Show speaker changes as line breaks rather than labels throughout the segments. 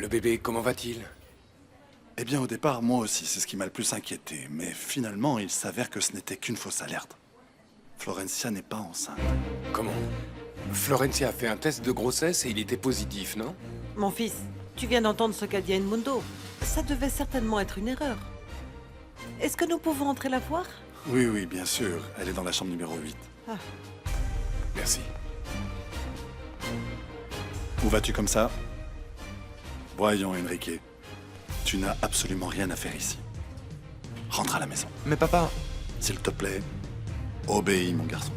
Le bébé, comment va-t-il?
Eh bien, au départ, moi aussi, c'est ce qui m'a le plus inquiété. Mais finalement, il s'avère que ce n'était qu'une fausse alerte. Florencia n'est pas enceinte.
Comment? Florencia a fait un test de grossesse et il était positif, non?
Mon fils, tu viens d'entendre ce qu'a dit Edmundo. Ça devait certainement être une erreur. Est-ce que nous pouvons entrer la voir?
Oui, oui, bien sûr. Elle est dans la chambre numéro 8.
Merci.
Où vas-tu comme ça? Voyons, Enrique. Tu n'as absolument rien à faire ici. Rentre à la maison.
Mais papa...
S'il te plaît, obéis, mon garçon.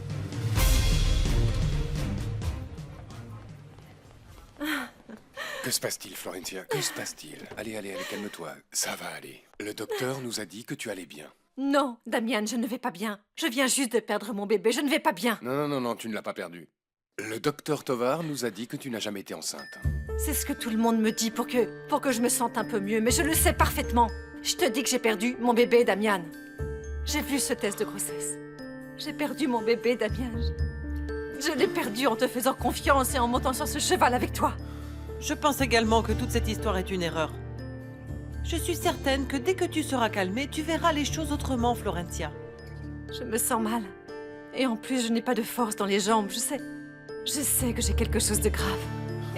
Que se passe-t-il, Florencia? Que se passe-t-il? Allez, allez, allez, calme-toi. Ça va aller. Le docteur nous a dit que tu allais bien.
Non, Damian, je ne vais pas bien. Je viens juste de perdre mon bébé, je ne vais pas bien.
Non, non, non, non, tu ne l'as pas perdu. Le docteur Tovar nous a dit que tu n'as jamais été enceinte.
C'est ce que tout le monde me dit pour que je me sente un peu mieux, mais je le sais parfaitement. Je te dis que j'ai perdu mon bébé, Damian. J'ai vu ce test de grossesse. J'ai perdu mon bébé, Damian. Je l'ai perdu en te faisant confiance et en montant sur ce cheval avec toi.
Je pense également que toute cette histoire est une erreur. Je suis certaine que dès que tu seras calmée, tu verras les choses autrement, Florencia.
Je me sens mal. Et en plus, je n'ai pas de force dans les jambes, je sais. Je sais que j'ai quelque chose de grave.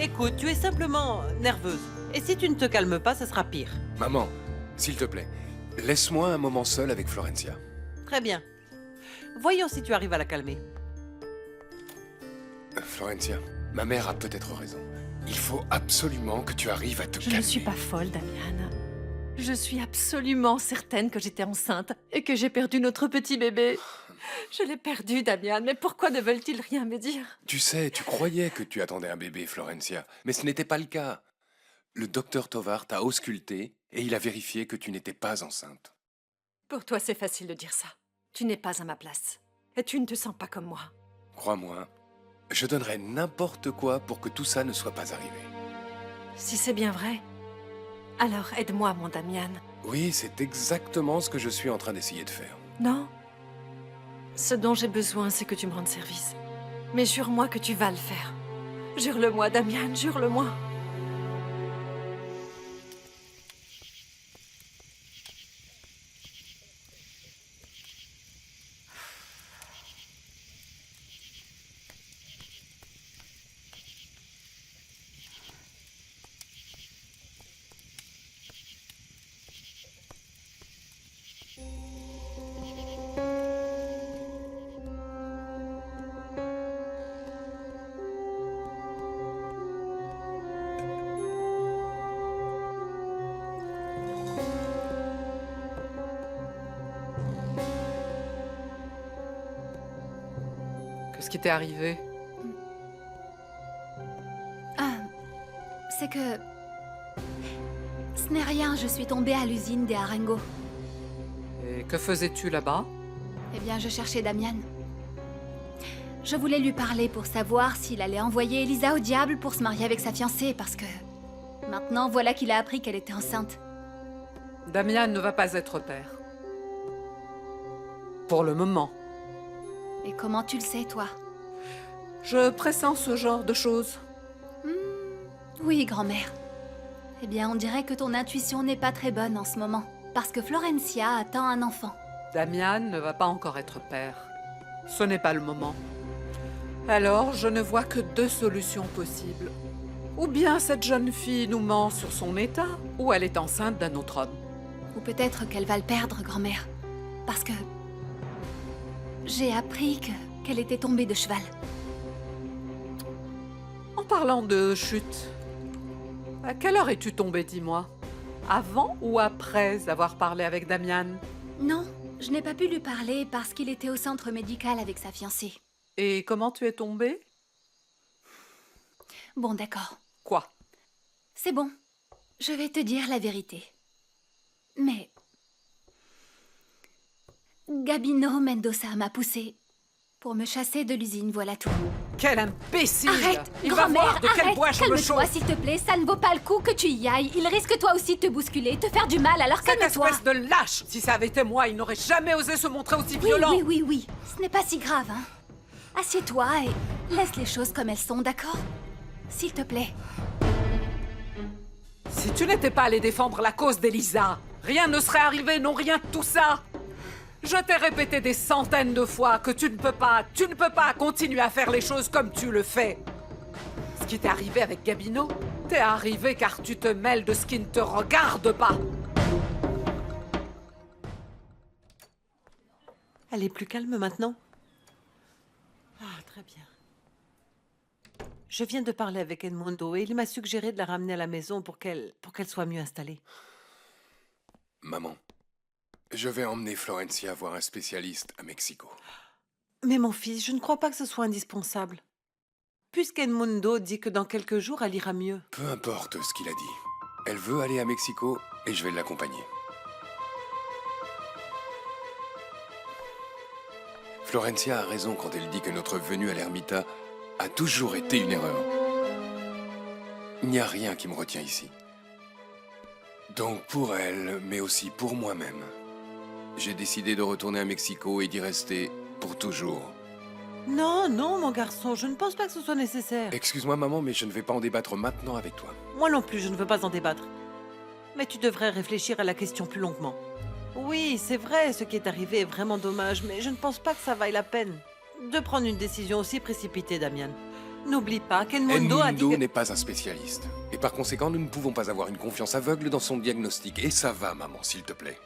Écoute, tu es simplement nerveuse. Et si tu ne te calmes pas, ça sera pire.
Maman, s'il te plaît, laisse-moi un moment seul avec Florencia.
Très bien. Voyons si tu arrives à la calmer.
Florencia, ma mère a peut-être raison. Il faut absolument que tu arrives à te
Je
calmer.
ne suis pas folle, Damian. Je suis absolument certaine que j'étais enceinte et que j'ai perdu notre petit bébé. Je l'ai perdu, Damian, mais pourquoi ne veulent-ils rien me dire?
Tu sais, tu croyais que tu attendais un bébé, Florencia, mais ce n'était pas le cas. Le docteur Tovar t'a ausculté et il a vérifié que tu n'étais pas enceinte.
Pour toi, c'est facile de dire ça. Tu n'es pas à ma place. Et tu ne te sens pas comme moi.
Crois-moi, je donnerais n'importe quoi pour que tout ça ne soit pas arrivé.
Si c'est bien vrai, alors aide-moi, mon Damian.
Oui, c'est exactement ce que je suis en train d'essayer de faire.
Non? Ce dont j'ai besoin, c'est que tu me rendes service. Mais jure-moi que tu vas le faire. Jure-le-moi, Damian, jure-le-moi.
Qu'est-ce qui t'est arrivé?
C'est que... Ce n'est rien, je suis tombée à l'usine des Arengo.
Et que faisais-tu là-bas?
Eh bien, je cherchais Damian. Je voulais lui parler pour savoir s'il allait envoyer Elisa au diable pour se marier avec sa fiancée, parce que... Maintenant, voilà qu'il a appris qu'elle était enceinte.
Damian ne va pas être père. Pour le moment.
Et comment tu le sais, toi?
Je pressens ce genre de choses.
Oui, grand-mère. Eh bien, on dirait que ton intuition n'est pas très bonne en ce moment. Parce que Florencia attend un enfant.
Damian ne va pas encore être père. Ce n'est pas le moment. Alors, je ne vois que deux solutions possibles. Ou bien cette jeune fille nous ment sur son état, ou elle est enceinte d'un autre homme.
Ou peut-être qu'elle va le perdre, grand-mère. Parce que... J'ai appris qu'elle était tombée de cheval.
En parlant de chute, à quelle heure es-tu tombée, dis-moi? Avant ou après avoir parlé avec Damian?
Non, je n'ai pas pu lui parler parce qu'il était au centre médical avec sa fiancée.
Et comment tu es tombée?
Bon, d'accord.
Quoi?
C'est bon. Je vais te dire la vérité. Mais... Gabino Mendoza m'a poussée pour me chasser de l'usine, voilà tout.
Quel imbécile!
Arrête,
Il va
grand-mère,
voir de quel
arrête,
bois je me
calme-toi
chauffe!
s'il te plaît, ça ne vaut pas le coup que tu y ailles. Il risque toi aussi de te bousculer, te faire du mal, alors
Cette
calme-toi.
espèce de lâche! Si ça avait été moi, il n'aurait jamais osé se montrer aussi
Oui,
violent!
oui, oui, oui, ce n'est pas si grave, hein. Assieds-toi et laisse les choses comme elles sont, d'accord? S'il te plaît.
Si tu n'étais pas allé défendre la cause d'Elisa, rien ne serait arrivé, non rien de tout ça. Je t'ai répété des centaines de fois que tu ne peux pas continuer à faire les choses comme tu le fais. Ce qui t'est arrivé avec Gabino, t'es arrivé car tu te mêles de ce qui ne te regarde pas.
Elle est plus calme maintenant? Ah, très bien. Je viens de parler avec Edmundo et il m'a suggéré de la ramener à la maison pour qu'elle soit mieux installée.
Maman, je vais emmener Florencia voir un spécialiste à Mexico.
Mais mon fils, je ne crois pas que ce soit indispensable. Puisqu'Edmundo dit que dans quelques jours, elle ira mieux.
Peu importe ce qu'il a dit. Elle veut aller à Mexico et je vais l'accompagner. Florencia a raison quand elle dit que notre venue à l'ermita a toujours été une erreur. Il n'y a rien qui me retient ici. Donc pour elle, mais aussi pour moi-même, j'ai décidé de retourner à Mexico et d'y rester pour toujours.
Non, non, mon garçon, je ne pense pas que ce soit nécessaire.
Excuse-moi maman, mais je ne vais pas en débattre maintenant avec toi.
Moi non plus, je ne veux pas en débattre. Mais tu devrais réfléchir à la question plus longuement. Oui, c'est vrai, ce qui est arrivé est vraiment dommage, mais je ne pense pas que ça vaille la peine de prendre une décision aussi précipitée, Damian. N'oublie pas qu'Edmundo a dit
Edmundo
que...
n'est pas un spécialiste. Et par conséquent, nous ne pouvons pas avoir une confiance aveugle dans son diagnostic. Et ça va, maman, s'il te plaît.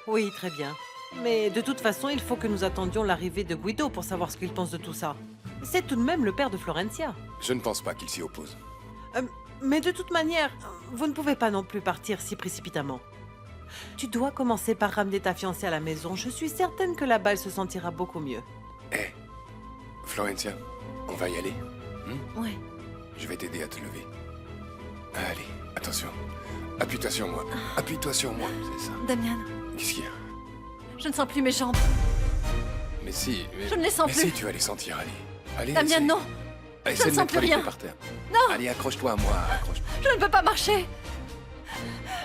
Oui, très bien. Mais de toute façon, il faut que nous attendions l'arrivée de Guido pour savoir ce qu'il pense de tout ça. C'est tout de même le père de Florencia.
Je ne pense pas qu'il s'y oppose.
Mais de toute manière, vous ne pouvez pas non plus partir si précipitamment. Tu dois commencer par ramener ta fiancée à la maison. Je suis certaine que là-bas, elle se sentira beaucoup mieux.
Hé, Florencia, on va y aller?
Ouais.
Je vais t'aider à te lever. Allez, attention. Appuie-toi sur moi. Appuie-toi sur moi, c'est ça.
Damian,
Qu'est-ce qu'il y a?
je ne sens plus mes jambes.
Mais si,
Je ne les sens
mais
plus.
si, tu vas les sentir, allez. Allez,
Damian,
essaie.
non.
Essaie
ne
de
sens
mettre
plus
les pieds
rien.
par terre.
Non.
Allez, accroche-toi à moi, accroche-toi.
Je ne peux pas marcher.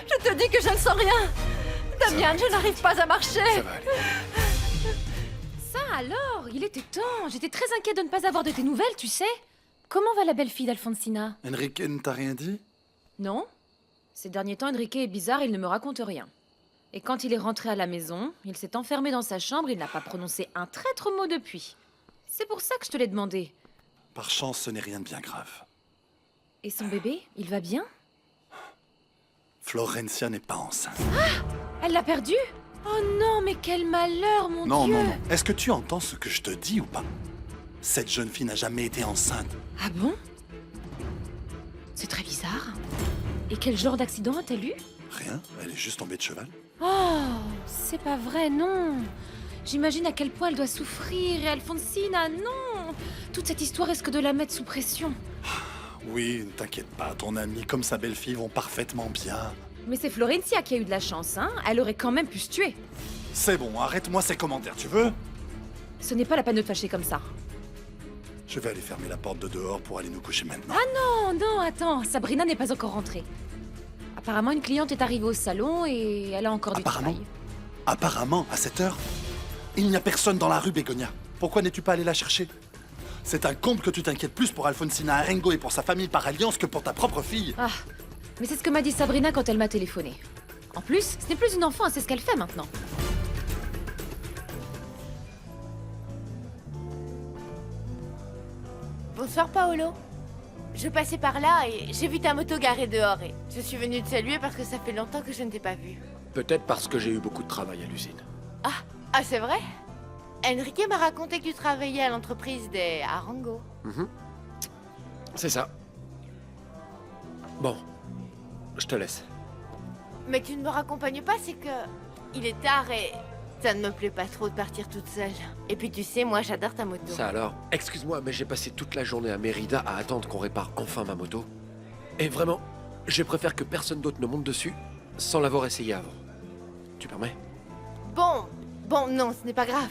Je te dis que je ne sens rien. Damian, je n'arrive pas à marcher.
Ça va aller.
Ça alors, il était temps. J'étais très inquiète de ne pas avoir de tes nouvelles, tu sais. Comment va la belle-fille d'Alfonsina?
Enrique ne t'a rien dit?
Non. Ces derniers temps, Enrique est bizarre, il ne me raconte rien. Et quand il est rentré à la maison, il s'est enfermé dans sa chambre, il n'a pas prononcé un traître mot depuis. C'est pour ça que je te l'ai demandé.
Par chance, ce n'est rien de bien grave.
Et son bébé, il va bien?
Florencia n'est pas enceinte.
Elle l'a perdu? Oh non, mais quel malheur, mon
Non,
Dieu!
non, non. Est-ce que tu entends ce que je te dis ou pas? Cette jeune fille n'a jamais été enceinte.
Ah bon? C'est très bizarre. Et quel genre d'accident a-t-elle eu?
Rien, elle est juste tombée de cheval.
Oh, c'est pas vrai, non. J'imagine à quel point elle doit souffrir. Et Alfonsina, non. Toute cette histoire risque de la mettre sous pression.
Oui, ne t'inquiète pas, ton amie comme sa belle-fille vont parfaitement bien.
Mais c'est Florencia qui a eu de la chance, hein. Elle aurait quand même pu se tuer.
C'est bon, arrête-moi ces commentaires, tu veux?
Ce n'est pas la peine de te fâcher comme ça.
Je vais aller fermer la porte de dehors pour aller nous coucher maintenant.
Oh non, attends, Sabrina n'est pas encore rentrée. Apparemment, une cliente est arrivée au salon et elle a encore du
Apparemment
travail.
Apparemment, à cette heure, il n'y a personne dans la rue, Bégonia. Pourquoi n'es-tu pas allé la chercher? C'est un comble que tu t'inquiètes plus pour Alfonsina Arengo et pour sa famille par alliance que pour ta propre fille.
Ah, mais c'est ce que m'a dit Sabrina quand elle m'a téléphoné. En plus, ce n'est plus une enfant, c'est ce qu'elle fait maintenant.
Bonsoir Paolo. Je passais par là et j'ai vu ta moto garée dehors et je suis venue te saluer parce que ça fait longtemps que je ne t'ai pas vue.
Peut-être parce que j'ai eu beaucoup de travail à l'usine.
Ah, c'est vrai? Enrique m'a raconté que tu travaillais à l'entreprise des Arango.
C'est ça. Bon, je te laisse.
Mais tu ne me raccompagnes pas, c'est que il est tard et ça ne me plaît pas trop de partir toute seule. Et puis tu sais, moi j'adore ta moto.
Ça alors? Excuse-moi, mais j'ai passé toute la journée à Mérida à attendre qu'on répare enfin ma moto. Et vraiment, je préfère que personne d'autre ne monte dessus sans l'avoir essayé avant. Tu permets?
Bon, non, ce n'est pas grave.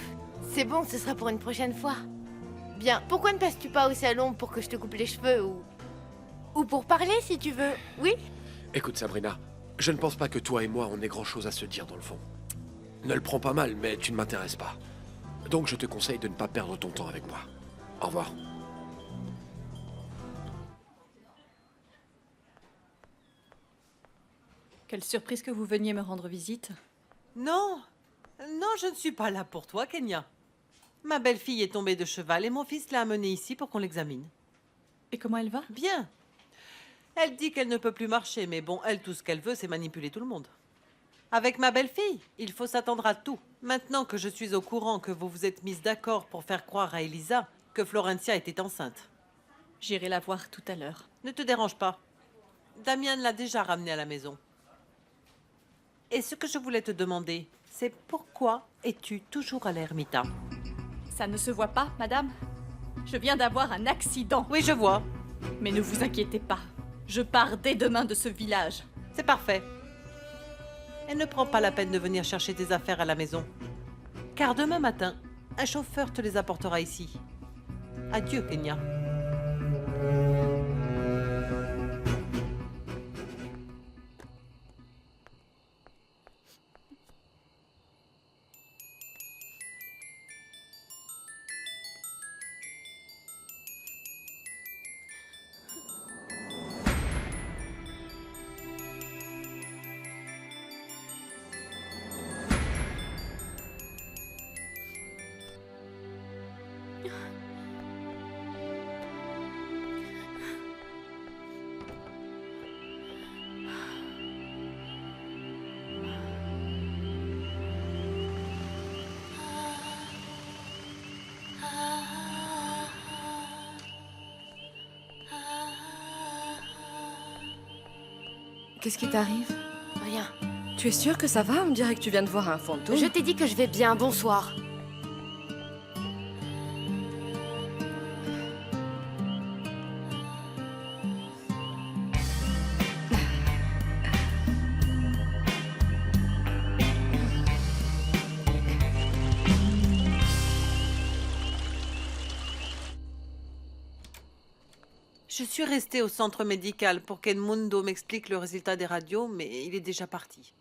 C'est bon, ce sera pour une prochaine fois. Bien, pourquoi ne passes-tu pas au salon pour que je te coupe les cheveux ou pour parler si tu veux, oui?
Écoute Sabrina, je ne pense pas que toi et moi on ait grand-chose à se dire dans le fond. Ne le prends pas mal, mais tu ne m'intéresses pas. Donc je te conseille de ne pas perdre ton temps avec moi. Au revoir.
Quelle surprise que vous veniez me rendre visite.
Non, non, je ne suis pas là pour toi, Kenya. Ma belle-fille est tombée de cheval et mon fils l'a amenée ici pour qu'on l'examine.
Et comment elle va?
Bien. Elle dit qu'elle ne peut plus marcher, mais bon, elle, tout ce qu'elle veut, c'est manipuler tout le monde. Avec ma belle-fille, il faut s'attendre à tout. Maintenant que je suis au courant que vous vous êtes mise d'accord pour faire croire à Elisa que Florencia était enceinte.
J'irai la voir tout à l'heure.
Ne te dérange pas. Damian l'a déjà ramenée à la maison. Et ce que je voulais te demander, c'est pourquoi es-tu toujours à l'ermita?
Ça ne se voit pas, madame? Je viens d'avoir un accident.
Oui, je vois.
Mais ne vous inquiétez pas. Je pars dès demain de ce village.
C'est parfait. Et ne prends pas la peine de venir chercher tes affaires à la maison. Car demain matin, un chauffeur te les apportera ici. Adieu, Kenya.
Qu'est-ce qui t'arrive?
Rien.
Tu es sûre que ça va? On dirait que tu viens de voir un fantôme.
Je t'ai dit que je vais bien, bonsoir.
Je suis restée au centre médical pour qu'Edmundo m'explique le résultat des radios, mais il est déjà parti.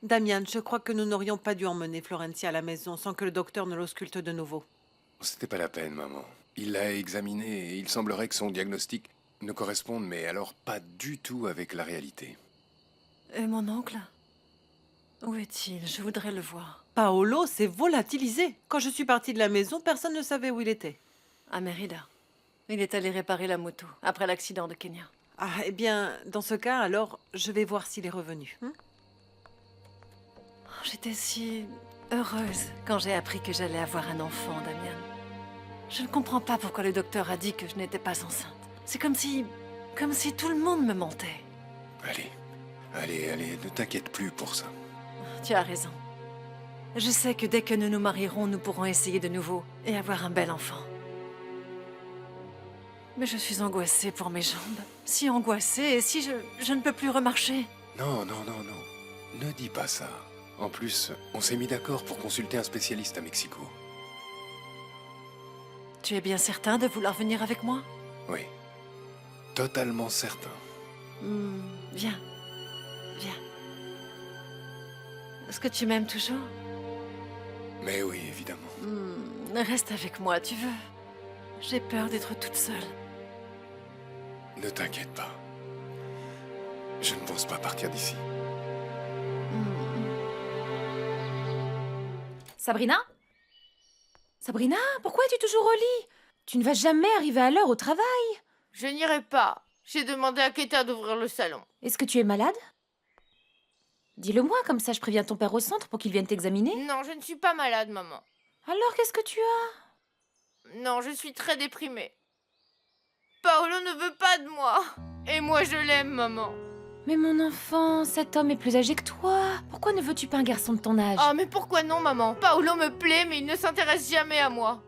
Damian, je crois que nous n'aurions pas dû emmener Florencia à la maison sans que le docteur ne l'ausculte de nouveau.
C'était pas la peine, maman. Il l'a examiné et il semblerait que son diagnostic ne corresponde, mais alors pas du tout avec la réalité.
Et mon oncle? Où est-il? Je voudrais le voir.
Paolo s'est volatilisé. Quand je suis partie de la maison, personne ne savait où il était.
À Mérida. Il est allé réparer la moto, après l'accident de Kenya.
Ah, eh bien, dans ce cas, alors, je vais voir s'il est revenu.
J'étais si heureuse quand j'ai appris que j'allais avoir un enfant, Damian. Je ne comprends pas pourquoi le docteur a dit que je n'étais pas enceinte. C'est comme si tout le monde me mentait.
Allez, ne t'inquiète plus pour ça.
Tu as raison. Je sais que dès que nous nous marierons, nous pourrons essayer de nouveau et avoir un bel enfant. Mais je suis angoissée pour mes jambes. Si angoissée, et si je ne peux plus remarcher.
Non. Ne dis pas ça. En plus, on s'est mis d'accord pour consulter un spécialiste à Mexico.
Tu es bien certain de vouloir venir avec moi?
Oui. Totalement certain.
Viens. Est-ce que tu m'aimes toujours?
Mais oui, évidemment.
Reste avec moi, tu veux? J'ai peur d'être toute seule.
Ne t'inquiète pas. Je ne pense pas partir d'ici.
Sabrina? Sabrina, pourquoi es-tu toujours au lit? Tu ne vas jamais arriver à l'heure au travail.
Je n'irai pas. J'ai demandé à Keta d'ouvrir le salon.
Est-ce que tu es malade? Dis-le-moi, comme ça je préviens ton père au centre pour qu'il vienne t'examiner.
Non, je ne suis pas malade, maman.
Alors qu'est-ce que tu as?
Non, je suis très déprimée. Paolo ne veut pas de moi. Et moi, je l'aime, maman.
Mais mon enfant, cet homme est plus âgé que toi. Pourquoi ne veux-tu pas un garçon de ton âge?
Oh, mais pourquoi non, maman? Paolo me plaît, mais il ne s'intéresse jamais à moi.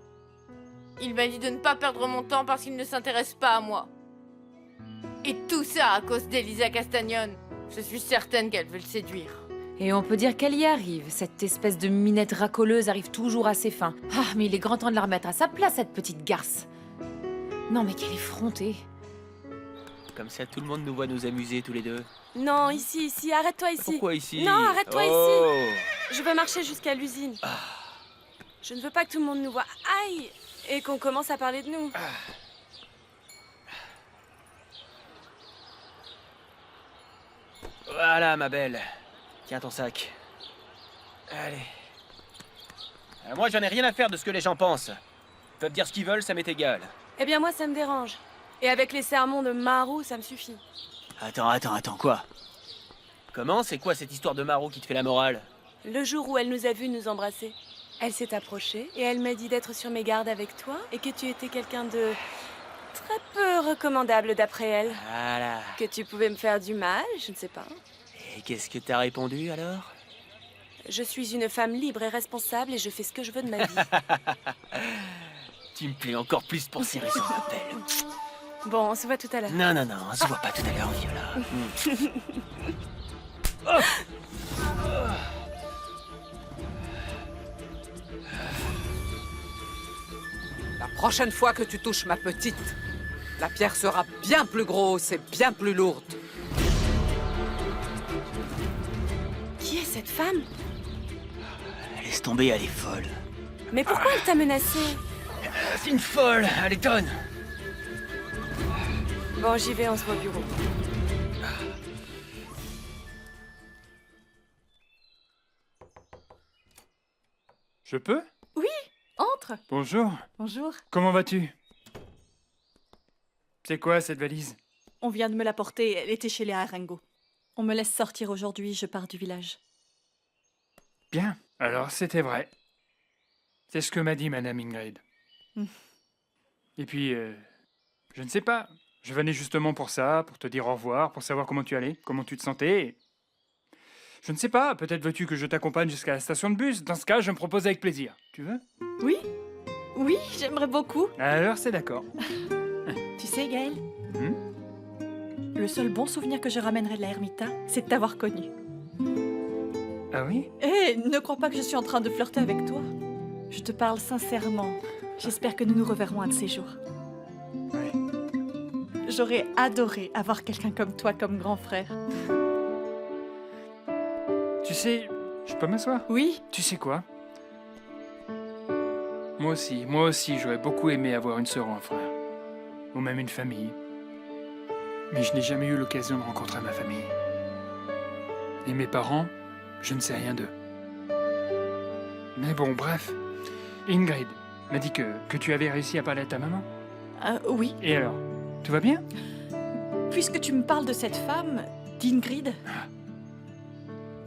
Il m'a dit de ne pas perdre mon temps parce qu'il ne s'intéresse pas à moi. Et tout ça à cause d'Elisa Castagnone. Je suis certaine qu'elle veut le séduire.
Et on peut dire qu'elle y arrive. Cette espèce de minette racoleuse arrive toujours à ses fins. Ah, mais il est grand temps de la remettre à sa place, cette petite garce. Non, mais quelle effrontée.
Comme ça, tout le monde nous voit nous amuser tous les deux.
Non, ici, arrête-toi ici.
Pourquoi ici?
Non, arrête-toi ici. Je veux marcher jusqu'à l'usine.
Ah.
Je ne veux pas que tout le monde nous voit. Aïe! Et qu'on commence à parler de nous.
Voilà, ma belle. Tiens ton sac. Allez. Moi, j'en ai rien à faire de ce que les gens pensent. Ils peuvent dire ce qu'ils veulent, ça m'est égal.
Eh bien, moi, ça me dérange. Et avec les sermons de Marou, ça me suffit.
Attends, quoi? Comment? C'est quoi cette histoire de Marou qui te fait la morale?
Le jour où elle nous a vus nous embrasser, elle s'est approchée et elle m'a dit d'être sur mes gardes avec toi et que tu étais quelqu'un de très peu recommandable d'après elle.
Voilà.
Que tu pouvais me faire du mal, je ne sais pas.
Et qu'est-ce que t'as répondu, alors?
Je suis une femme libre et responsable et je fais ce que je veux de ma vie.
Tu me plais encore plus pour ces raisons, ma belle.
Bon, on se voit tout à l'heure.
Non, on se voit pas tout à l'heure, Viola.
La prochaine fois que tu touches ma petite, la pierre sera bien plus grosse et bien plus lourde.
Qui est cette femme?
Laisse tomber, elle est folle.
Mais pourquoi elle t'a menacé?
C'est une folle, elle étonne.
Bon, j'y vais, on se voit au bureau.
Je peux?
Oui, entre.
Bonjour.
Bonjour.
Comment vas-tu? C'est quoi cette valise?
On vient de me la porter, elle était chez les Arengo. On me laisse sortir aujourd'hui, je pars du village.
Bien. Alors, c'était vrai. C'est ce que m'a dit Madame Ingrid.
Hmm.
Et puis, je ne sais pas. Je venais justement pour ça, pour te dire au revoir, pour savoir comment tu allais, comment tu te sentais. Et je ne sais pas, peut-être veux-tu que je t'accompagne jusqu'à la station de bus. Dans ce cas, je me propose avec plaisir. Tu veux?
Oui, oui, j'aimerais beaucoup.
Alors, c'est d'accord.
Tu sais, Gaël, le seul bon souvenir que je ramènerai de la Ermita, c'est de t'avoir connu.
Ah oui?
Hé, ne crois pas que je suis en train de flirter avec toi. Je te parle sincèrement. J'espère que nous nous reverrons un de ces jours.
Oui.
J'aurais adoré avoir quelqu'un comme toi comme grand frère.
Tu sais, je peux m'asseoir?
Oui.
Tu sais quoi? Moi aussi, j'aurais beaucoup aimé avoir une sœur ou un frère. Ou même une famille. Mais je n'ai jamais eu l'occasion de rencontrer ma famille. Et mes parents, je ne sais rien d'eux. Mais bon, bref. Ingrid m'a dit que tu avais réussi à parler à ta maman.
Oui.
Et alors? Tout va bien?
Puisque tu me parles de cette femme, d'Ingrid,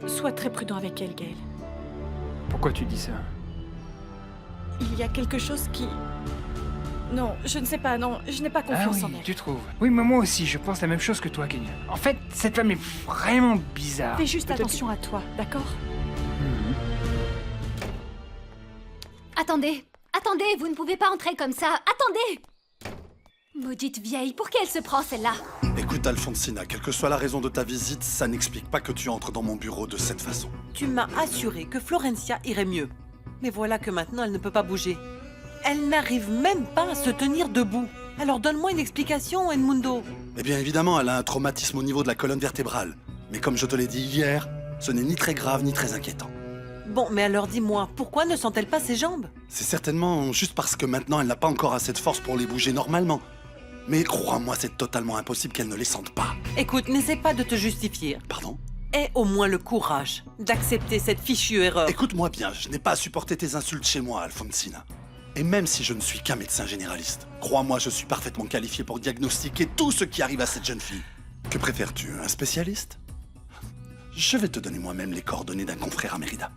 sois très prudent avec elle, Gaël.
Pourquoi tu dis ça?
Il y a quelque chose qui... Non, je ne sais pas, non, je n'ai pas confiance en elle.
Tu trouves? Oui, mais moi aussi, je pense la même chose que toi, Kenya. En fait, cette femme est vraiment bizarre.
Fais juste
Peut-être
attention à toi, d'accord?
Attendez, vous ne pouvez pas entrer comme ça. Attendez! Maudite vieille, pour qui elle se prend celle-là?
Écoute, Alfonsina, quelle que soit la raison de ta visite, ça n'explique pas que tu entres dans mon bureau de cette façon.
Tu m'as assuré que Florencia irait mieux. Mais voilà que maintenant, elle ne peut pas bouger. Elle n'arrive même pas à se tenir debout. Alors donne-moi une explication, Edmundo.
Eh bien, évidemment, elle a un traumatisme au niveau de la colonne vertébrale. Mais comme je te l'ai dit hier, ce n'est ni très grave ni très inquiétant.
Bon, mais alors dis-moi, pourquoi ne sent-elle pas ses jambes?
C'est certainement juste parce que maintenant, elle n'a pas encore assez de force pour les bouger normalement. Mais crois-moi, c'est totalement impossible qu'elle ne les sente pas.
Écoute, n'essaie pas de te justifier.
Pardon?
Aie au moins le courage d'accepter cette fichue erreur.
Écoute-moi bien, je n'ai pas à supporter tes insultes chez moi, Alfonsina. Et même si je ne suis qu'un médecin généraliste, crois-moi, je suis parfaitement qualifié pour diagnostiquer tout ce qui arrive à cette jeune fille. Que préfères-tu, un spécialiste? Je vais te donner moi-même les coordonnées d'un confrère à Mérida.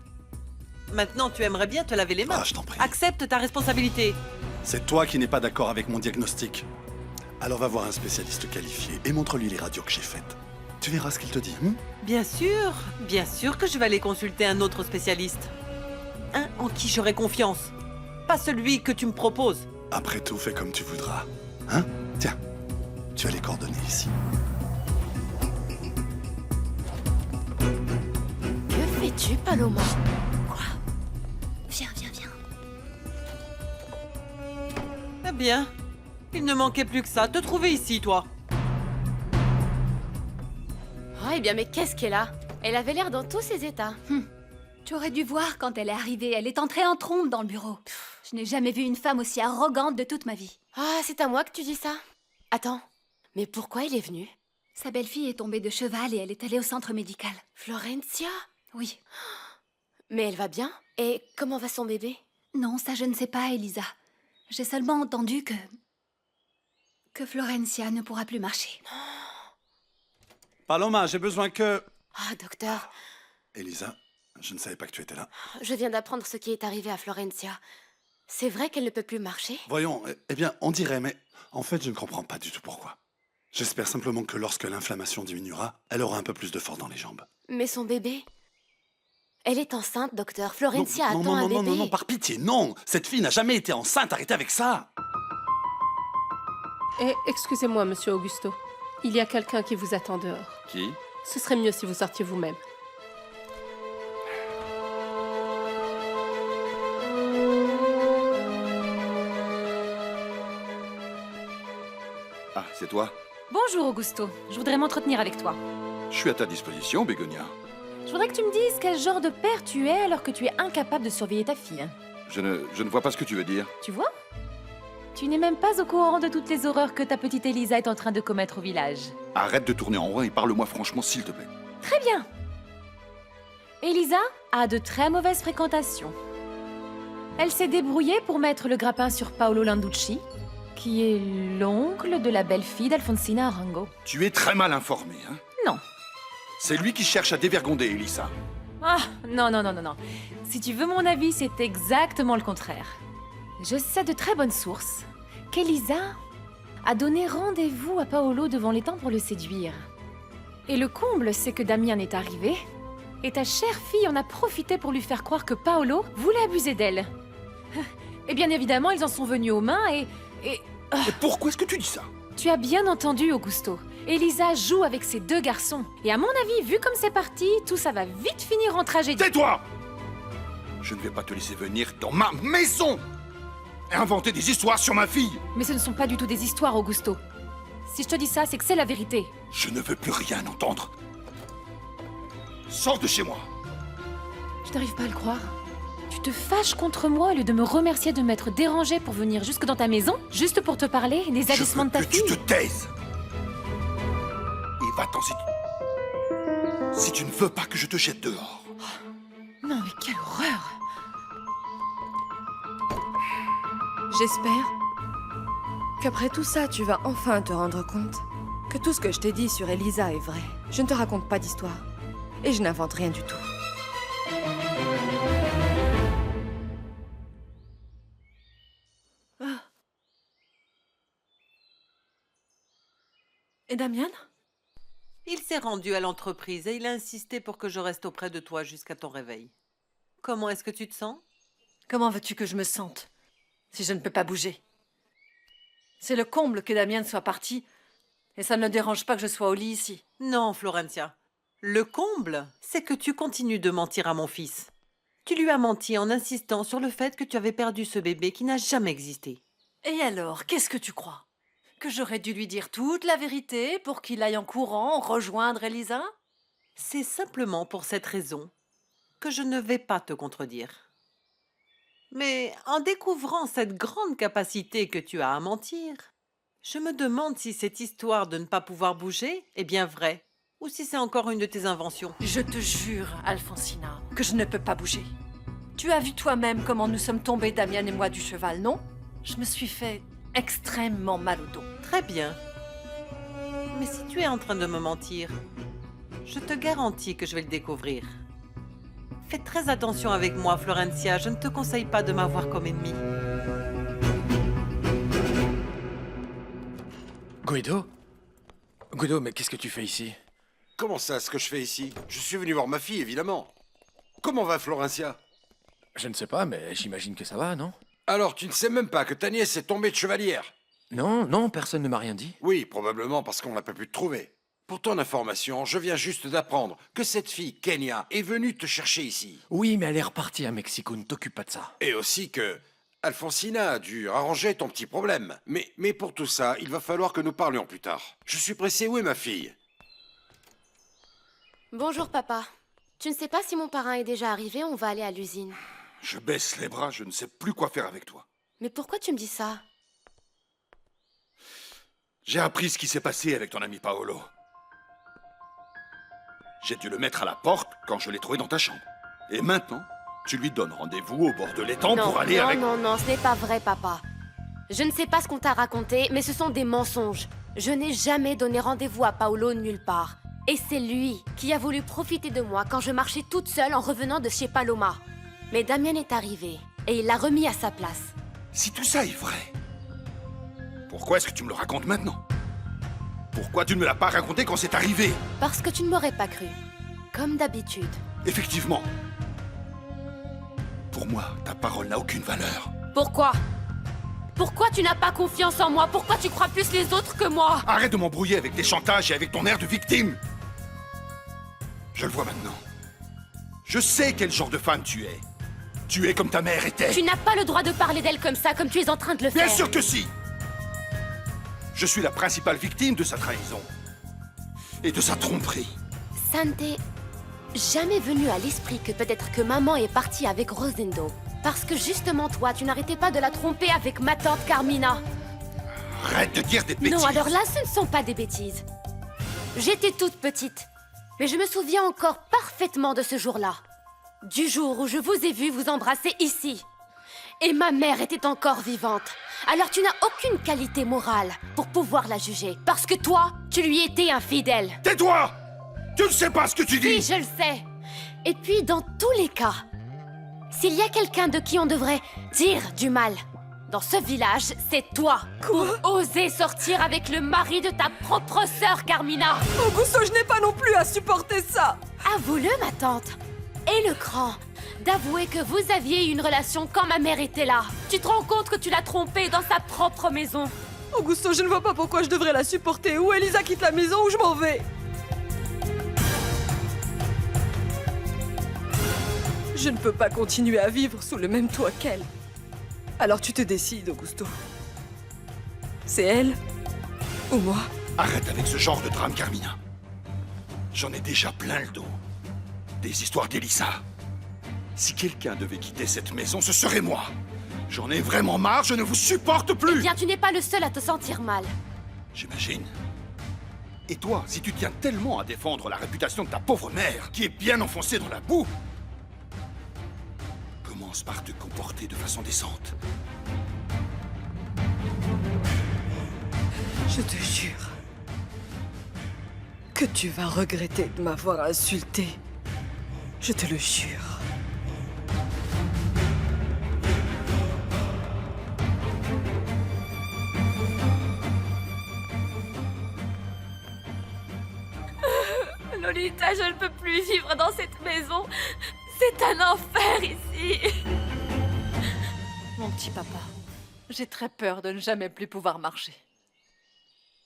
Maintenant, tu aimerais bien te laver les mains.
Ah, je t'en prie.
Accepte ta responsabilité.
C'est toi qui n'es pas d'accord avec mon diagnostic. Alors va voir un spécialiste qualifié et montre-lui les radios que j'ai faites. Tu verras ce qu'il te dit.
Bien sûr que je vais aller consulter un autre spécialiste. Un en qui j'aurai confiance. Pas celui que tu me proposes.
Après tout, fais comme tu voudras. Hein? Tiens, tu as les coordonnées ici.
Que fais-tu, Paloma? Quoi? Viens.
Eh bien, il ne manquait plus que ça. Te trouver ici, toi.
Oh, eh bien, mais qu'est-ce qu'elle a? Elle avait l'air dans tous ses états.
Tu aurais dû voir quand elle est arrivée. Elle est entrée en trombe dans le bureau. Je n'ai jamais vu une femme aussi arrogante de toute ma vie.
Ah, c'est à moi que tu dis ça? Attends, mais pourquoi il est venu?
Sa belle-fille est tombée de cheval et elle est allée au centre médical.
Florencia?
Oui.
Mais elle va bien? Et comment va son bébé?
Non, ça je ne sais pas, Elisa. J'ai seulement entendu que Florencia ne pourra plus marcher.
Paloma, j'ai besoin que...
Ah, docteur,
Elisa, je ne savais pas que tu étais là.
je viens d'apprendre ce qui est arrivé à Florencia. C'est vrai qu'elle ne peut plus marcher?
Voyons, eh bien, on dirait, mais en fait, je ne comprends pas du tout pourquoi. J'espère simplement que lorsque l'inflammation diminuera, elle aura un peu plus de force dans les jambes.
Mais son bébé? Elle est enceinte, docteur. Florencia
non,
attend un bébé.
non, par pitié, non! Cette fille n'a jamais été enceinte, arrêtez avec ça!
Eh, excusez-moi, monsieur Augusto. Il y a quelqu'un qui vous attend dehors.
Qui?
Ce serait mieux si vous sortiez vous-même.
Ah, c'est toi?
Bonjour Augusto, je voudrais m'entretenir avec toi.
Je suis à ta disposition, Bégonia.
Je voudrais que tu me dises quel genre de père tu es alors que tu es incapable de surveiller ta fille.
Je ne vois pas ce que tu veux dire.
Tu vois? Tu n'es même pas au courant de toutes les horreurs que ta petite Elisa est en train de commettre au village.
Arrête de tourner en rond et parle-moi franchement, s'il te plaît.
Très bien. Elisa a de très mauvaises fréquentations. Elle s'est débrouillée pour mettre le grappin sur Paolo Landucci, qui est l'oncle de la belle-fille d'Alfonsina Arango.
Tu es très mal informé, hein?
Non.
C'est lui qui cherche à dévergonder Elisa.
Ah, non. Si tu veux mon avis, c'est exactement le contraire. Je sais de très bonnes sources qu'Elisa a donné rendez-vous à Paolo devant l'étang pour le séduire. Et le comble, c'est que Damian est arrivé, et ta chère fille en a profité pour lui faire croire que Paolo voulait abuser d'elle. Et bien évidemment, ils en sont venus aux mains et...
Et pourquoi est-ce que tu dis ça?
Tu as bien entendu, Augusto. Elisa joue avec ces deux garçons. Et à mon avis, vu comme c'est parti, tout ça va vite finir en tragédie.
Tais-toi! Je ne vais pas te laisser venir dans ma maison et inventer des histoires sur ma fille.
Mais ce ne sont pas du tout des histoires, Augusto. Si je te dis ça, c'est que c'est la vérité.
Je ne veux plus rien entendre. Sors de chez moi.
Tu n'arrives pas à le croire? Tu te fâches contre moi au lieu de me remercier de m'être dérangé pour venir jusque dans ta maison, juste pour te parler des agissements de ta fille.
Tu te taises. Et va-t'en si tu ne veux pas que je te jette dehors.
Non mais quelle horreur!
J'espère qu'après tout ça, tu vas enfin te rendre compte que tout ce que je t'ai dit sur Elisa est vrai. Je ne te raconte pas d'histoire. Et je n'invente rien du tout.
Et Damian? Il s'est rendu à l'entreprise et il a insisté pour que je reste auprès de toi jusqu'à ton réveil. Comment est-ce que tu te sens?
Comment veux-tu que je me sente si je ne peux pas bouger? C'est le comble que Damian soit parti, et ça ne me dérange pas que je sois au lit ici.
Non, Florencia. Le comble, c'est que tu continues de mentir à mon fils. Tu lui as menti en insistant sur le fait que tu avais perdu ce bébé qui n'a jamais existé.
Et alors, qu'est-ce que tu crois? Que j'aurais dû lui dire toute la vérité pour qu'il aille en courant rejoindre Elisa?
C'est simplement pour cette raison que je ne vais pas te contredire. Mais en découvrant cette grande capacité que tu as à mentir, je me demande si cette histoire de ne pas pouvoir bouger est bien vraie, ou si c'est encore une de tes inventions.
Je te jure, Alfonsina, que je ne peux pas bouger. Tu as vu toi-même comment nous sommes tombés, Damian et moi, du cheval, non? Je me suis fait extrêmement mal au dos.
Très bien. Mais si tu es en train de me mentir, je te garantis que je vais le découvrir. Fais très attention avec moi, Florencia. Je ne te conseille pas de m'avoir comme ennemi.
Guido? Guido, mais qu'est-ce que tu fais ici?
Comment ça, ce que je fais ici? Je suis venu voir ma fille, évidemment. Comment va Florencia?
Je ne sais pas, mais j'imagine que ça va, non?
Alors, tu ne sais même pas que ta nièce est tombée de chevalière?
Non, personne ne m'a rien dit.
Oui, probablement parce qu'on n'a pas pu te trouver. Pour ton information, je viens juste d'apprendre que cette fille, Kenya, est venue te chercher ici.
Oui, mais elle est repartie à Mexico, ne t'occupe pas de ça.
Et aussi que Alfonsina a dû arranger ton petit problème. Mais pour tout ça, il va falloir que nous parlions plus tard. Je suis pressé, où est ma fille?
Bonjour, papa. Tu ne sais pas si mon parrain est déjà arrivé, on va aller à l'usine.
Je baisse les bras, je ne sais plus quoi faire avec toi.
Mais pourquoi tu me dis ça?
J'ai appris ce qui s'est passé avec ton ami Paolo. J'ai dû le mettre à la porte quand je l'ai trouvé dans ta chambre. Et maintenant, tu lui donnes rendez-vous au bord de l'étang pour aller avec...
Non, ce n'est pas vrai, papa. Je ne sais pas ce qu'on t'a raconté, mais ce sont des mensonges. Je n'ai jamais donné rendez-vous à Paolo nulle part. Et c'est lui qui a voulu profiter de moi quand je marchais toute seule en revenant de chez Paloma. Mais Damien est arrivé, et il l'a remis à sa place.
Si tout ça est vrai, pourquoi est-ce que tu me le racontes maintenant? Pourquoi tu ne me l'as pas raconté quand c'est arrivé?
Parce que tu ne m'aurais pas cru. Comme d'habitude.
Effectivement. Pour moi, ta parole n'a aucune valeur.
Pourquoi? Pourquoi tu n'as pas confiance en moi? Pourquoi tu crois plus les autres que moi?
Arrête de m'embrouiller avec tes chantages et avec ton air de victime. Je le vois maintenant. Je sais quel genre de femme tu es. Tu es comme ta mère était.
Tu n'as pas le droit de parler d'elle comme ça, comme tu es en train de le faire.
Bien sûr que si. Je suis la principale victime de sa trahison. Et de sa tromperie.
Ça ne t'est jamais venu à l'esprit que peut-être que maman est partie avec Rosendo. Parce que justement toi, tu n'arrêtais pas de la tromper avec ma tante Carmina.
Arrête de dire des bêtises.
Non, alors là, ce ne sont pas des bêtises. J'étais toute petite. Mais je me souviens encore parfaitement de ce jour-là. Du jour où je vous ai vu vous embrasser ici. Et ma mère était encore vivante. Alors tu n'as aucune qualité morale pour pouvoir la juger. Parce que toi, tu lui étais infidèle.
Tais-toi! Tu ne sais pas ce que tu dis!
Oui, je le sais. Et puis, dans tous les cas, s'il y a quelqu'un de qui on devrait dire du mal dans ce village, c'est toi. Pour oser sortir avec le mari de ta propre sœur, Carmina.
Augusto, je n'ai pas non plus à supporter ça.
Avoue-le, ma tante. Et le cran d'avouer que vous aviez une relation quand ma mère était là. Tu te rends compte que tu l'as trompée dans sa propre maison?
Augusto, je ne vois pas pourquoi je devrais la supporter. Ou Elisa quitte la maison ou je m'en vais. Je ne peux pas continuer à vivre sous le même toit qu'elle. Alors tu te décides, Augusto. C'est elle ou moi?
Arrête avec ce genre de drame, Carmina. J'en ai déjà plein le dos. Des histoires d'Elisa. Si quelqu'un devait quitter cette maison, ce serait moi. J'en ai vraiment marre, je ne vous supporte plus.
Eh bien, tu n'es pas le seul à te sentir mal.
J'imagine. Et toi, si tu tiens tellement à défendre la réputation de ta pauvre mère, qui est bien enfoncée dans la boue, commence par te comporter de façon décente.
Je te jure que tu vas regretter de m'avoir insulté. Je te le jure.
Lolita, je ne peux plus vivre dans cette maison. C'est un enfer ici.
Mon petit papa, j'ai très peur de ne jamais plus pouvoir marcher.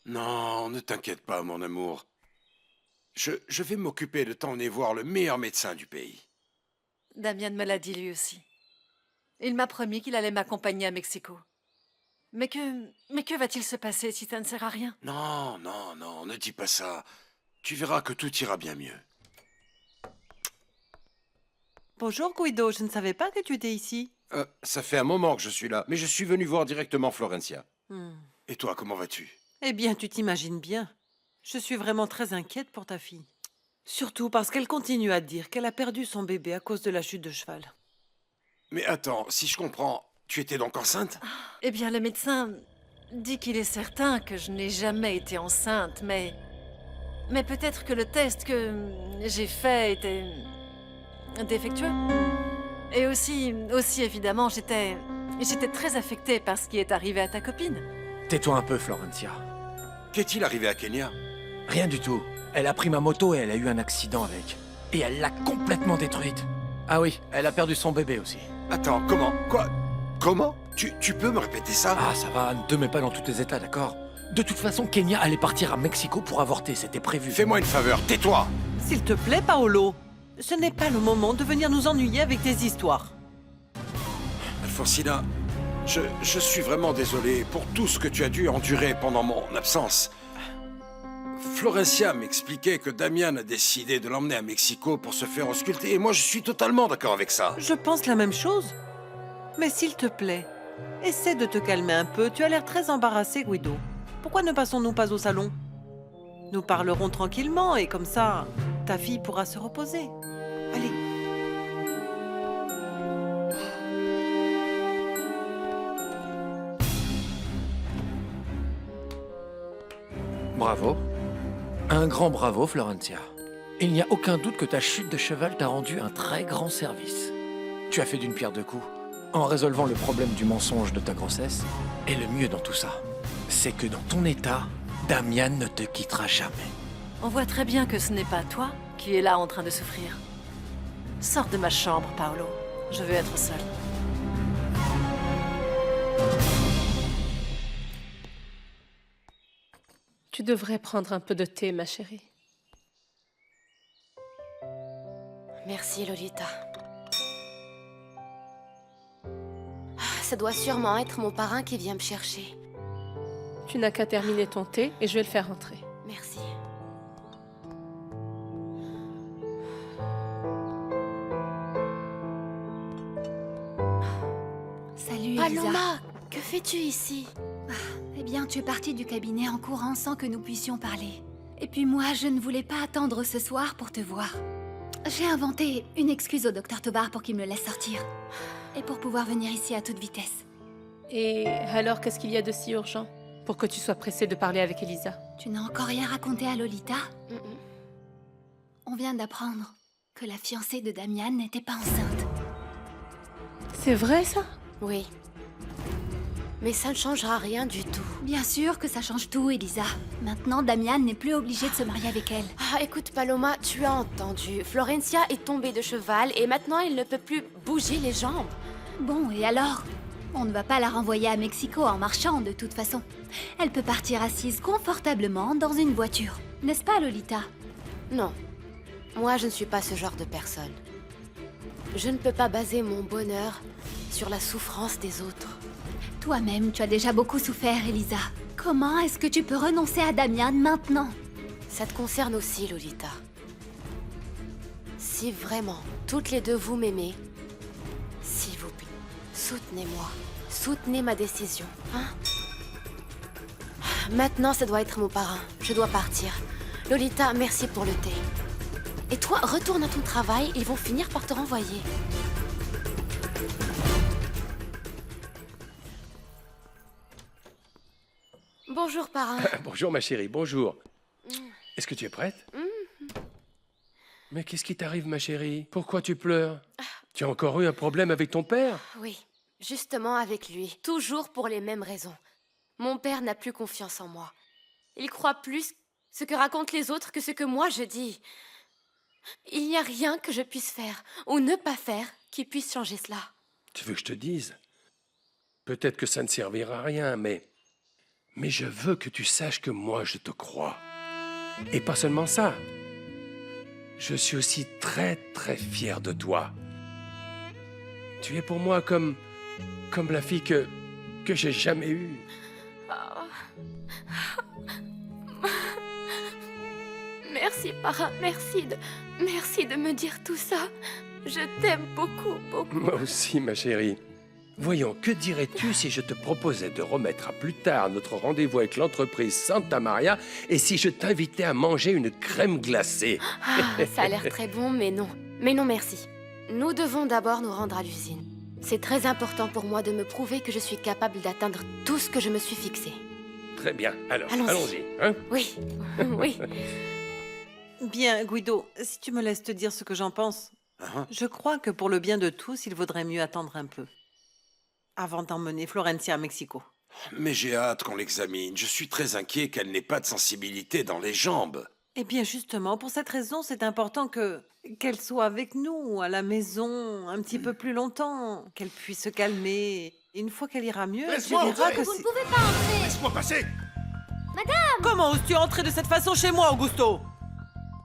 Non, ne t'inquiète pas, mon amour. Je vais m'occuper de t'emmener voir le meilleur médecin du pays.
Damien me l'a dit lui aussi. Il m'a promis qu'il allait m'accompagner à Mexico. Mais que va-t-il se passer si ça ne sert à rien?
Non, ne dis pas ça. Tu verras que tout ira bien mieux.
Bonjour Guido, je ne savais pas que tu étais ici.
Ça fait un moment que je suis là, mais je suis venu voir directement Florencia.
Hmm.
Et toi, comment vas-tu?
Eh bien, tu t'imagines bien. Je suis vraiment très inquiète pour ta fille. Surtout parce qu'elle continue à dire qu'elle a perdu son bébé à cause de la chute de cheval.
Mais attends, si je comprends, tu étais donc enceinte?
Eh bien, le médecin dit qu'il est certain que je n'ai jamais été enceinte, mais peut-être que le test que j'ai fait était défectueux. Et aussi évidemment, j'étais très affectée par ce qui est arrivé à ta copine.
Tais-toi un peu, Florencia.
Qu'est-il arrivé à Kenya?
Rien du tout. Elle a pris ma moto et elle a eu un accident avec. Et elle l'a complètement détruite. Ah oui, elle a perdu son bébé aussi.
Attends, comment? Quoi? Comment? Tu peux me répéter ça?
Ah, ça va, ne te mets pas dans tous tes états, d'accord? De toute façon, Kenya allait partir à Mexico pour avorter, c'était prévu.
Fais-moi une faveur, tais-toi!
S'il te plaît, Paolo, ce n'est pas le moment de venir nous ennuyer avec tes histoires.
Alfonsina, je suis vraiment désolé pour tout ce que tu as dû endurer pendant mon absence. Florencia m'expliquait que Damien a décidé de l'emmener à Mexico pour se faire ausculter, et moi je suis totalement d'accord avec ça.
Je pense la même chose. Mais s'il te plaît, essaie de te calmer un peu. Tu as l'air très embarrassé, Guido. Pourquoi ne passons-nous pas au salon? Nous parlerons tranquillement et comme ça, Ta fille pourra se reposer. Allez.
Bravo. Un grand bravo, Florencia. Il n'y a aucun doute que ta chute de cheval t'a rendu un très grand service. Tu as fait d'une pierre deux coups. En résolvant le problème du mensonge de ta grossesse, et le mieux dans tout ça, c'est que dans ton état, Damian ne te quittera jamais.
On voit très bien que ce n'est pas toi qui es là en train de souffrir. Sors de ma chambre, Paolo. Je veux être seule.
Tu devrais prendre un peu de thé, ma chérie.
Merci, Lolita. Ça doit sûrement être mon parrain qui vient me chercher.
Tu n'as qu'à terminer ton thé et je vais le faire rentrer.
Merci.
Salut,
Paloma,
Elisa.
que fais-tu ici?
Eh bien, tu es partie du cabinet en courant sans que nous puissions parler. Et puis moi, je ne voulais pas attendre ce soir pour te voir. J'ai inventé une excuse au docteur Tobar pour qu'il me laisse sortir. Et pour pouvoir venir ici à toute vitesse.
Et alors, qu'est-ce qu'il y a de si urgent pour que tu sois pressée de parler avec Elisa?
Tu n'as encore rien raconté à Lolita? On vient d'apprendre que la fiancée de Damian n'était pas enceinte.
C'est vrai, ça?
Oui. Mais ça ne changera rien du tout.
Bien sûr que ça change tout, Elisa. Maintenant, Damian n'est plus obligé de se marier avec elle.
Ah, écoute, Paloma, tu as entendu. Florencia est tombée de cheval et maintenant elle ne peut plus bouger les jambes.
Bon, et alors? On ne va pas la renvoyer à Mexico en marchant, de toute façon. Elle peut partir assise confortablement dans une voiture. N'est-ce pas, Lolita?
Non. Moi, je ne suis pas ce genre de personne. Je ne peux pas baser mon bonheur sur la souffrance des autres.
Toi-même, tu as déjà beaucoup souffert, Elisa. Comment est-ce que tu peux renoncer à Damian maintenant?
Ça te concerne aussi, Lolita. Si vraiment, toutes les deux vous m'aimez, s'il vous plaît, soutenez-moi. Soutenez ma décision, hein? Maintenant, ça doit être mon parrain. Je dois partir. Lolita, merci pour le thé. Et toi, retourne à ton travail, ils vont finir par te renvoyer. Bonjour, parrain.
Bonjour, ma chérie, bonjour. Est-ce que tu es prête? Mais qu'est-ce qui t'arrive, ma chérie? Pourquoi tu pleures? Tu as encore eu un problème avec ton père?
Oui, justement avec lui. Toujours pour les mêmes raisons. Mon père n'a plus confiance en moi. Il croit plus ce que racontent les autres que ce que moi je dis. Il n'y a rien que je puisse faire, ou ne pas faire, qui puisse changer cela.
Tu veux que je te dise? Peut-être que ça ne servira à rien, mais je veux que tu saches que moi, je te crois. Et pas seulement ça. Je suis aussi très, très fier de toi. Tu es pour moi comme la fille que j'ai jamais eue.
Merci, parrain, merci de me dire tout ça. Je t'aime beaucoup, beaucoup.
Moi aussi, ma chérie. Voyons, que dirais-tu si je te proposais de remettre à plus tard notre rendez-vous avec l'entreprise Santa Maria et si je t'invitais à manger une crème glacée?
Ça a l'air très bon, mais non. Mais non, merci. Nous devons d'abord nous rendre à l'usine. C'est très important pour moi de me prouver que je suis capable d'atteindre tout ce que je me suis fixé.
Très bien, alors,
Allons-y.
allons-y. Hein?
Oui, oui.
Bien, Guido, si tu me laisses te dire ce que j'en pense, je crois que pour le bien de tous, il vaudrait mieux attendre un peu. Avant d'emmener Florencia à Mexico.
Mais j'ai hâte qu'on l'examine. Je suis très inquiet qu'elle n'ait pas de sensibilité dans les jambes.
Eh bien, justement, pour cette raison, c'est important qu'elle soit avec nous, à la maison, un petit peu plus longtemps, qu'elle puisse se calmer. Et une fois qu'elle ira mieux, tu
Laisse-moi
verras
entrer.
que
Vous
c'est...
ne pouvez pas entrer. Laisse-moi passer.
Madame! Comment oses-tu entrer de cette façon chez moi, Augusto?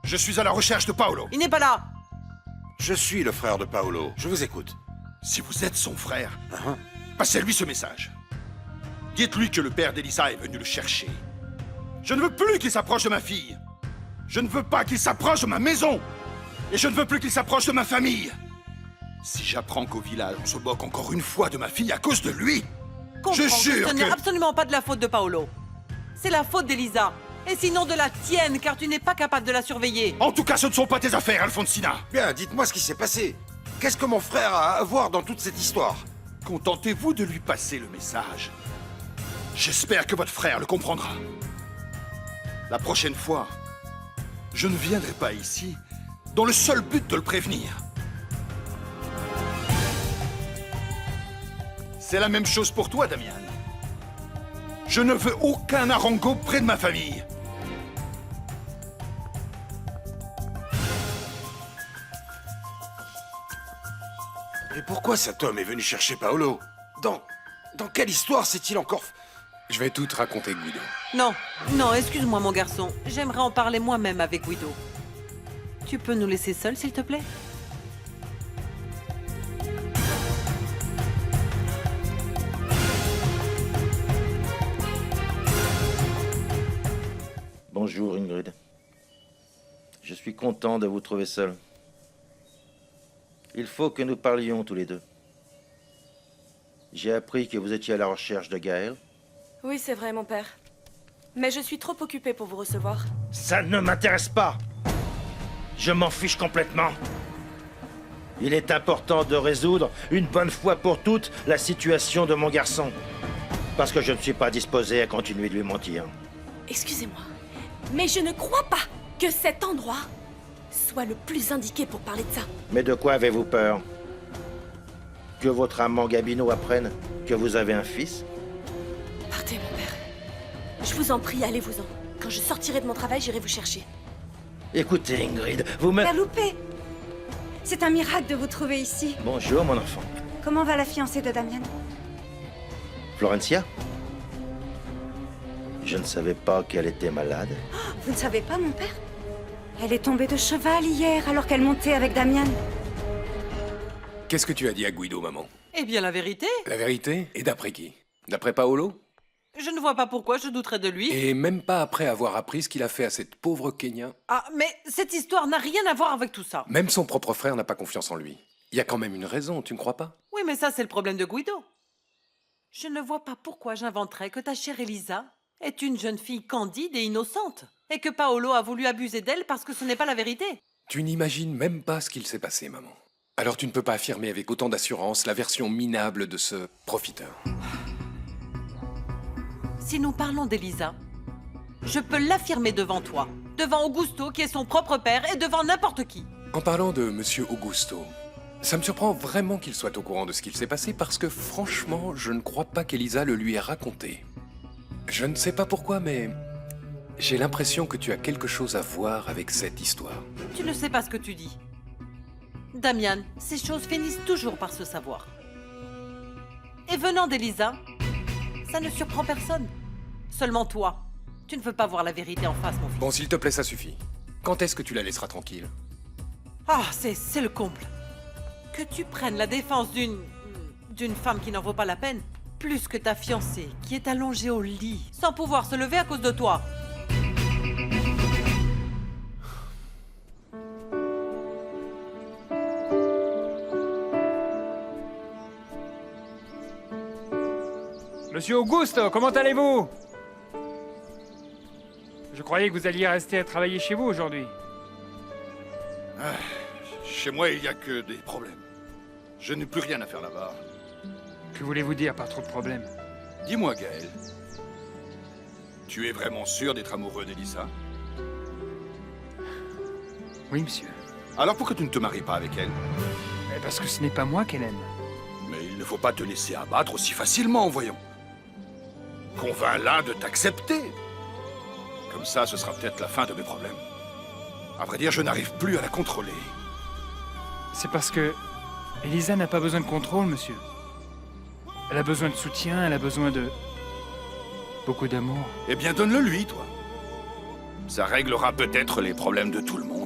Je suis à la recherche de Paolo.
Il n'est pas là.
Je suis le frère de Paolo. Je vous écoute.
Si vous êtes son frère, passez-lui ce message. Dites-lui que le père d'Elisa est venu le chercher. Je ne veux plus qu'il s'approche de ma fille. Je ne veux pas qu'il s'approche de ma maison. Et je ne veux plus qu'il s'approche de ma famille. Si j'apprends qu'au village, on se moque encore une fois de ma fille à cause de lui, je jure
ce n'est absolument pas de la faute de Paolo. C'est la faute d'Elisa. Et sinon de la tienne, car tu n'es pas capable de la surveiller.
En tout cas, ce ne sont pas tes affaires, Alfonsina.
Bien, dites-moi ce qui s'est passé. Qu'est-ce que mon frère a à voir dans toute cette histoire?
Contentez-vous de lui passer le message. J'espère que votre frère le comprendra. La prochaine fois, je ne viendrai pas ici dans le seul but de le prévenir. C'est la même chose pour toi, Damian. Je ne veux aucun harango près de ma famille.
Et pourquoi cet homme est venu chercher Paolo? Dans quelle histoire s'est-il encore...
Je vais tout te raconter, Guido.
Non, non, excuse-moi mon garçon. J'aimerais en parler moi-même avec Guido. Tu peux nous laisser seuls, s'il te plaît?
Bonjour Ingrid. Je suis content de vous trouver seul. Il faut que nous parlions tous les deux. J'ai appris que vous étiez à la recherche de Gaël.
Oui, c'est vrai, mon père. Mais je suis trop occupée pour vous recevoir.
Ça ne m'intéresse pas. Je m'en fiche complètement. Il est important de résoudre, une bonne fois pour toutes, la situation de mon garçon. Parce que je ne suis pas disposé à continuer de lui mentir.
Excusez-moi, mais je ne crois pas que cet endroit soit le plus indiqué pour parler de ça.
Mais de quoi avez-vous peur? Que votre amant Gabino apprenne que vous avez un fils?
Partez, mon père. Je vous en prie, allez-vous-en. Quand je sortirai de mon travail, j'irai vous chercher.
Écoutez, Ingrid, vous me...
Père Loupé, c'est un miracle de vous trouver ici.
Bonjour, mon enfant.
Comment va la fiancée de Damian?
Florencia? Je ne savais pas qu'elle était malade.
Vous ne savez pas, mon père? Elle est tombée de cheval hier, alors qu'elle montait avec Damian.
Qu'est-ce que tu as dit à Guido, maman?
Eh bien, la vérité.
La vérité? Et d'après qui? D'après Paolo?
Je ne vois pas pourquoi je douterais de lui.
Et même pas après avoir appris ce qu'il a fait à cette pauvre Kenya?
Ah, mais cette histoire n'a rien à voir avec tout ça.
Même son propre frère n'a pas confiance en lui. Il y a quand même une raison, tu ne crois pas?
Oui, mais ça, c'est le problème de Guido. Je ne vois pas pourquoi j'inventerais que ta chère Elisa est une jeune fille candide et innocente, et que Paolo a voulu abuser d'elle parce que ce n'est pas la vérité.
Tu n'imagines même pas ce qu'il s'est passé, maman. Alors tu ne peux pas affirmer avec autant d'assurance la version minable de ce profiteur.
Si nous parlons d'Elisa, je peux l'affirmer devant toi, devant Augusto qui est son propre père et devant n'importe qui.
En parlant de Monsieur Augusto, ça me surprend vraiment qu'il soit au courant de ce qu'il s'est passé parce que franchement, je ne crois pas qu'Elisa le lui ait raconté. Je ne sais pas pourquoi, mais j'ai l'impression que tu as quelque chose à voir avec cette histoire.
Tu ne sais pas ce que tu dis. Damian, ces choses finissent toujours par se savoir. Et venant d'Elisa, ça ne surprend personne. Seulement toi. Tu ne veux pas voir la vérité en face, mon fils.
Bon, s'il te plaît, ça suffit. Quand est-ce que tu la laisseras tranquille?
Ah, c'est le comble. Que tu prennes la défense d'une femme qui n'en vaut pas la peine, plus que ta fiancée, qui est allongée au lit, sans pouvoir se lever à cause de toi.
Monsieur Augusto, comment allez-vous? Je croyais que vous alliez rester à travailler chez vous aujourd'hui.
Chez moi, il n'y a que des problèmes. Je n'ai plus rien à faire là-bas.
Que voulez-vous dire par trop de problèmes?
Dis-moi, Gaël. Tu es vraiment sûr d'être amoureux d'Elisa?
Oui, monsieur.
Alors pourquoi tu ne te maries pas avec elle?
Parce que ce n'est pas moi qu'elle aime.
Mais il ne faut pas te laisser abattre aussi facilement, voyons. Convainc-la de t'accepter. Comme ça, ce sera peut-être la fin de mes problèmes. À vrai dire, je n'arrive plus à la contrôler.
C'est parce que Elisa n'a pas besoin de contrôle, monsieur. Elle a besoin de soutien, elle a besoin de... beaucoup d'amour.
Eh bien, donne-le lui, toi. Ça réglera peut-être les problèmes de tout le monde.